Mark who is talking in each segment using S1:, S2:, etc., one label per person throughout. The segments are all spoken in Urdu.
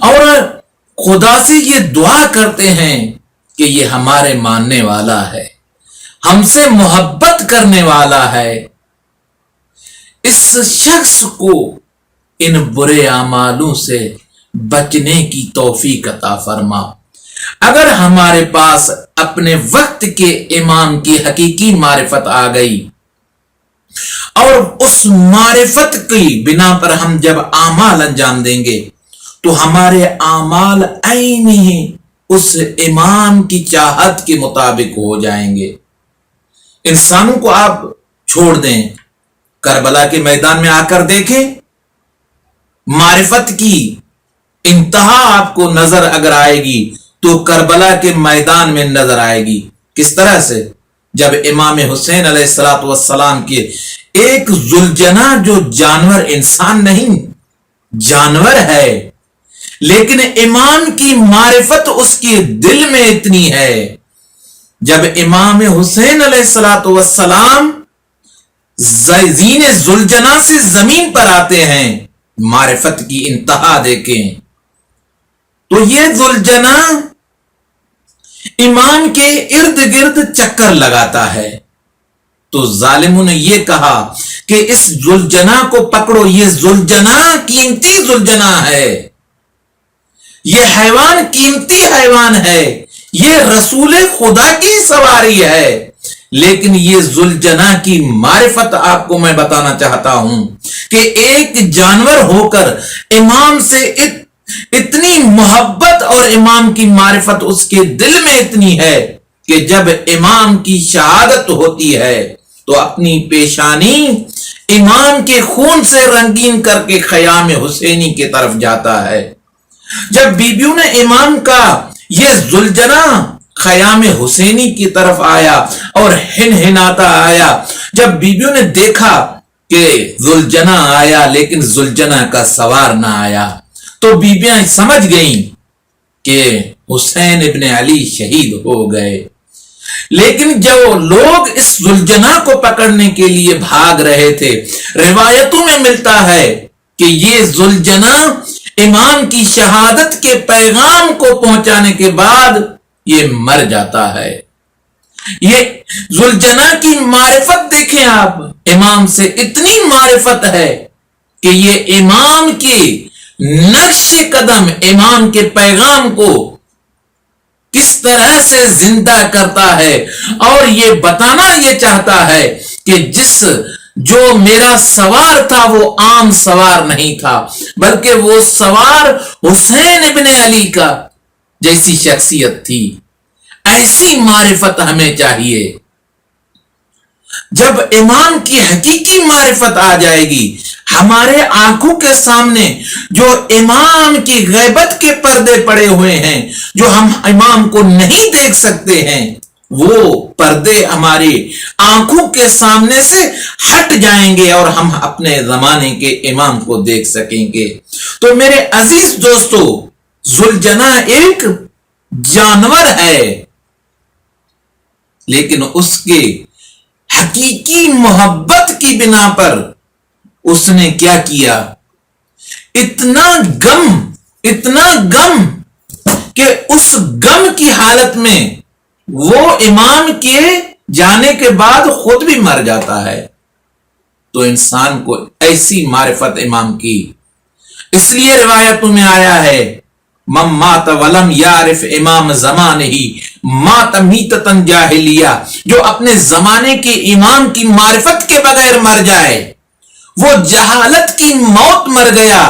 S1: اور خدا سے یہ دعا کرتے ہیں کہ یہ ہمارے ماننے والا ہے، ہم سے محبت کرنے والا ہے، اس شخص کو ان برے اعمالوں سے بچنے کی توفیق عطا فرما۔ اگر ہمارے پاس اپنے وقت کے امام کی حقیقی معرفت آ گئی اور اس معرفت کی بنا پر ہم جب اعمال انجام دیں گے تو ہمارے اعمال عین ہی اس امام کی چاہت کے مطابق ہو جائیں گے۔ انسانوں کو آپ چھوڑ دیں، کربلا کے میدان میں آ کر دیکھیں، معرفت کی انتہا آپ کو نظر اگر آئے گی تو کربلا کے میدان میں نظر آئے گی۔ کس طرح سے؟ جب امام حسین علیہ الصلوۃ والسلام کے ایک ذوالجناح جو جانور، انسان نہیں جانور ہے، لیکن امام کی معرفت اس کے دل میں اتنی ہے، جب امام حسین علیہ الصلوۃ والسلام زین ذوالجناح سے زمین پر آتے ہیں، معرفت کی انتہا دیکھیں تو یہ ذوالجناح امام کے ارد گرد چکر لگاتا ہے۔ تو ظالموں نے یہ کہا کہ اس ذوالجناح کو پکڑو، یہ ذوالجناح قیمتی ذوالجناح ہے، یہ حیوان قیمتی حیوان ہے، یہ رسول خدا کی سواری ہے۔ لیکن یہ ذوالجناح کی معرفت آپ کو میں بتانا چاہتا ہوں کہ ایک جانور ہو کر امام سے اتنی محبت اور امام کی معرفت اس کے دل میں اتنی ہے کہ جب امام کی شہادت ہوتی ہے تو اپنی پیشانی امام کے خون سے رنگین کر کے خیام حسینی کی طرف جاتا ہے۔ جب بیبیوں نے امام کا یہ ذوالجناح خیام حسینی کی طرف آیا اور ہنہناتا آیا، جب بیبیوں نے دیکھا کہ ذوالجناح آیا لیکن ذوالجناح کا سوار نہ آیا تو بیبیاں سمجھ گئیں کہ حسین ابن علی شہید ہو گئے۔ لیکن جو لوگ اس ذوالجناح کو پکڑنے کے لیے بھاگ رہے تھے، روایتوں میں ملتا ہے کہ یہ ذوالجناح امام کی شہادت کے پیغام کو پہنچانے کے بعد یہ مر جاتا ہے۔ یہ ذوالجناح کی معرفت دیکھیں آپ، امام سے اتنی معرفت ہے کہ یہ امام کے نقش قدم، امام کے پیغام کو کس طرح سے زندہ کرتا ہے، اور یہ بتانا یہ چاہتا ہے کہ جو میرا سوار تھا وہ عام سوار نہیں تھا، بلکہ وہ سوار حسین ابن علی کا جیسی شخصیت تھی۔ ایسی معرفت ہمیں چاہیے۔ جب امام کی حقیقی معرفت آ جائے گی، ہمارے آنکھوں کے سامنے جو امام کی غیبت کے پردے پڑے ہوئے ہیں، جو ہم امام کو نہیں دیکھ سکتے ہیں، وہ پردے ہماری آنکھوں کے سامنے سے ہٹ جائیں گے اور ہم اپنے زمانے کے امام کو دیکھ سکیں گے۔ تو میرے عزیز دوستو، ذوالجناح ایک جانور ہے، لیکن اس کے حقیقی محبت کی بنا پر اس نے کیا کیا؟ اتنا غم کہ اس غم کی حالت میں وہ امام کے جانے کے بعد خود بھی مر جاتا ہے۔ تو انسان کو ایسی معرفت امام کی، اس لیے روایتوں میں آیا ہے، من مات ولم یعرف امام زمانہ مات میتتن جاہلیہ، جو اپنے زمانے کے امام کی معرفت کے بغیر مر جائے وہ جہالت کی موت مر گیا۔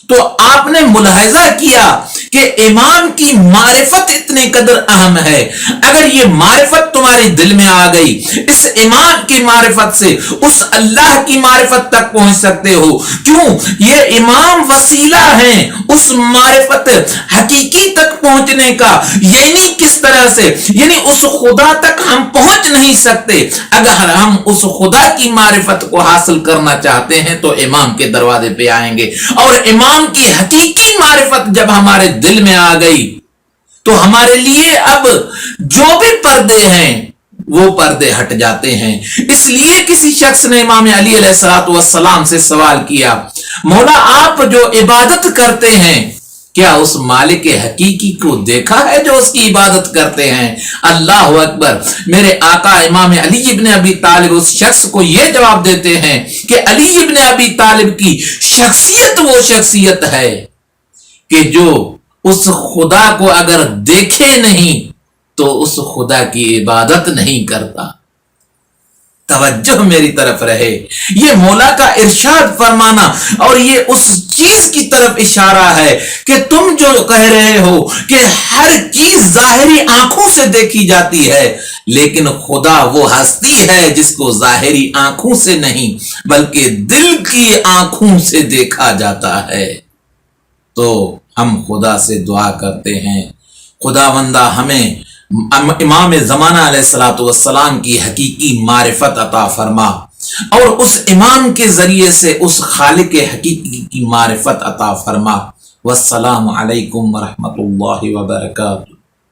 S1: تو آپ نے ملاحظہ کیا کہ امام کی معرفت اتنے قدر اہم ہے۔ اگر یہ معرفت تمہارے دل میں آ گئی، اس امام کی معرفت سے اس اللہ کی معرفت تک پہنچ سکتے ہو۔ کیوں؟ یہ امام وسیلہ ہیں اس معرفت حقیقی تک پہنچنے کا۔ یعنی کس طرح سے؟ یعنی اس خدا تک ہم پہنچ نہیں سکتے۔ اگر ہم اس خدا کی معرفت کو حاصل کرنا چاہتے ہیں تو امام کے دروازے پہ آئیں گے، اور امام کی حقیقی معرفت جب ہمارے دل میں آ گئی تو ہمارے لیے اب جو بھی پردے ہیں وہ پردے ہٹ جاتے ہیں۔ اس لیے کسی شخص نے امام علی علیہ السلام سے سوال کیا، مولا آپ جو عبادت کرتے ہیں کیا اس مالک حقیقی کو دیکھا ہے جو اس کی عبادت کرتے ہیں؟ اللہ اکبر۔ میرے آقا امام علی ابن ابی طالب اس شخص کو یہ جواب دیتے ہیں کہ علی ابن ابی طالب کی شخصیت وہ شخصیت ہے کہ جو اس خدا کو اگر دیکھے نہیں تو اس خدا کی عبادت نہیں کرتا۔ توجہ میری طرف رہے، یہ مولا کا ارشاد فرمانا اور یہ اس چیز کی طرف اشارہ ہے کہ تم جو کہہ رہے ہو کہ ہر چیز ظاہری آنکھوں سے دیکھی جاتی ہے، لیکن خدا وہ ہستی ہے جس کو ظاہری آنکھوں سے نہیں بلکہ دل کی آنکھوں سے دیکھا جاتا ہے۔ تو ہم خدا سے دعا کرتے ہیں، خداوندہ ہمیں امام زمانہ علیہ الصلوۃ والسلام کی حقیقی معرفت عطا فرما اور اس امام کے ذریعے سے اس خالق حقیقی کی معرفت عطا فرما۔ والسلام علیکم ورحمۃ اللہ وبرکاتہ۔